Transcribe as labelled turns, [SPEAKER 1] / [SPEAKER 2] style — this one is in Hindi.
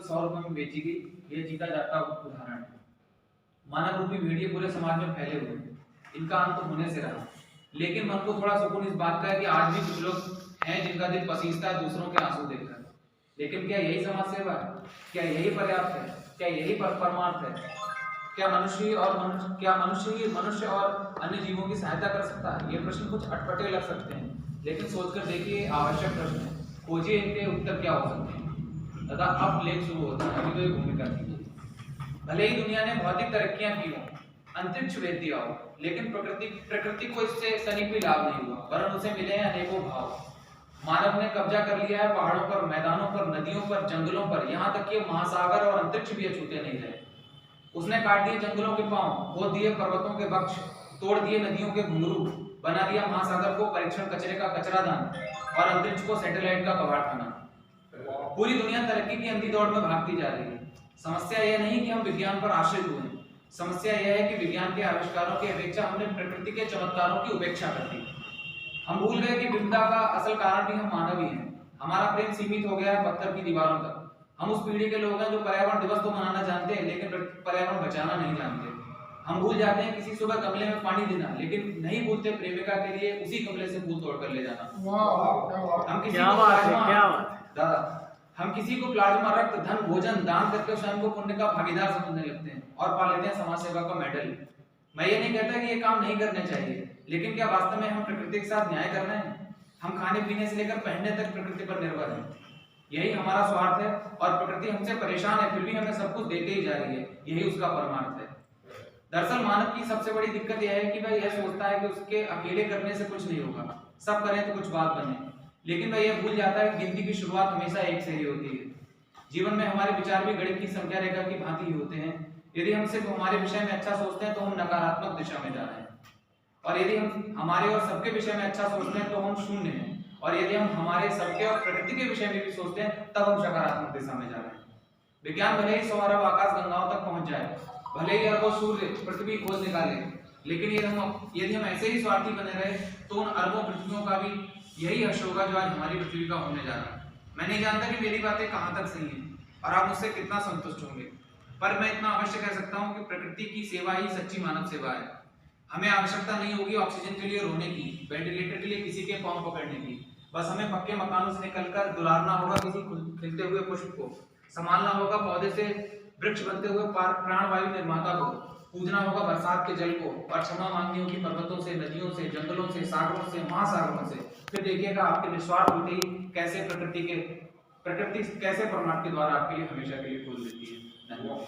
[SPEAKER 1] 100 रुपए में बेची गई, ये जीता जाता उदाहरण है। मानव रूपी भेड़िए पूरे समाज में फैले हुए हैं, इनका अंत होने से रहा। लेकिन मन को थोड़ा सुकून इस बात का है कि आज भी कुछ लोग हैं जिनका दिल पसीजता है दूसरों के आंसू देखकर। लेकिन क्या यही समाज सेवा है? क्या यही पर्याप्त है? क्या यही परमार्थ है? क्या मनुष्य ही मनुष्य और अन्य जीवों की सहायता कर सकता है? ये प्रश्न कुछ अटपटे लग सकते हैं, लेकिन सोचकर देखिए, आवश्यक प्रश्न है। खोजिए इनके उत्तर क्या हो सकते हैं। तथा अब लेख शुरू होता है। अभी तो ये भूमिका कीजिए। भले ही दुनिया ने भौतिक तरक्कियां की हो, अंतरिक्ष वेद दिया हो, लेकिन प्रकृति को इससे तनिक भी लाभ नहीं हुआ, वरन उसे मिले हैं अनेकों भाव। मानव ने कब्जा कर लिया है पहाड़ों पर, मैदानों पर, नदियों पर, जंगलों पर, यहाँ तक कि महासागर और अंतरिक्ष भी अछूते नहीं रहे। उसने काट दिए जंगलों के पांव, खोद दिए पर्वतों के वृक्ष, तोड़ दिए नदियों के घुंघरू, बना दिया महासागर को परीक्षण कचरे का कचरादान और अंतरिक्ष को सैटेलाइट का कबाड़खाना। पूरी दुनिया तरक्की की अंधी दौड़ में भागती जा रही है। समस्या यह नहीं कि हम विज्ञान पर आश्रित हुए हैं, समस्या यह है कि विज्ञान के आविष्कारों की अपेक्षा हमने प्रकृति के चमत्कारों की उपेक्षा कर दी। हम भूल गए कि विपदा का असल कारण भी हम मानव ही हैं। हमारा प्रेम सीमित हो गया है पत्थर की दीवारों तक। हम उस पीढ़ी के लोग हैं जो पर्यावरण दिवस तो मनाना जानते हैं, लेकिन पर्यावरण बचाना नहीं जानते। हम भूल जाते हैं किसी सुबह गमले में पानी देना, लेकिन नहीं भूलते प्रेमिका के लिए उसी गमले से फूल तोड़ कर ले जाना। हम किसी को प्लाज्मा, रक्त, धन, भोजन दान करके स्वयं को पुण्य का भागीदार समझने लगते हैं और पा लेते हैं समाज सेवा का मेडल। मैं ये नहीं कहता कि ये काम नहीं करने चाहिए, लेकिन क्या वास्तव में हम प्रकृति के साथ न्याय कर रहे हैं? हम खाने पीने से लेकर पहनने तक प्रकृति पर निर्भर हैं। यही हमारा स्वार्थ है और प्रकृति हमसे परेशान है, फिर भी हमें सब कुछ देते ही जा रही है। यही उसका परमार्थ है। दरअसल मानव की सबसे बड़ी दिक्कत यह है कि वह यह सोचता है कि उसके अकेले करने से कुछ नहीं होगा, सब करें तो कुछ बात बने। लेकिन वह यह भूल जाता है कि गिनती की शुरुआत हमेशा एक से ही होती है। जीवन में हमारे विचार भी गणित की संख्या रेखा की भांति ही होते हैं। यदि हम सिर्फ हमारे विषय में अच्छा सोचते हैं तो हम नकारात्मक दिशा में जा रहे हैं, और यदि हम हमारे और सबके विषय में अच्छा सोचते हैं तो हम शून्य हैं, और यदि हम हमारे सबके और प्रकृति के विषय में भी सोचते हैं तब हम सकारात्मक दिशा में जा रहे हैं। विज्ञान भले ही 100 अरब आकाश गंगाओं तक पहुंच जाए, भले ही अरबों सूर्य पृथ्वी खोज निकाले, लेकिन यदि हम ऐसे ही स्वार्थी बने रहे तो उन अरबों पृथ्वियों का भी यही हर्ष होगा जो आज हमारी पृथ्वी का होने जा रहा है। मैं नहीं जानता कि मेरी बातें कहाँ तक सही हैं और आप मुझसे कितना संतुष्ट होंगे, पर मैं इतना अवश्य कह सकता हूँ कि प्रकृति की सेवा ही सच्ची मानव सेवा है। हमें आवश्यकता नहीं होगी ऑक्सीजन के लिए रोने की, वेंटिलेटर के लिए किसी के पांव पकड़ने की। बस हमें पक्के मकानों से निकलकर दुलारना होगा किसी खिलते हुए पुष्प को, संभालना होगा पौधे से वृक्ष बनते हुए प्राणवायु निर्माता को, पूजना होगा बरसात के जल को और क्षमा मांगनी होगी पर्वतों से, नदियों से, जंगलों से, सागरों से, महासागरों से। फिर देखिएगा आपके निस्वार्थ होते ही कैसे प्रकृति कैसे परमात्मा के द्वारा आपके लिए हमेशा के लिए खोल देती है। धन्यवाद।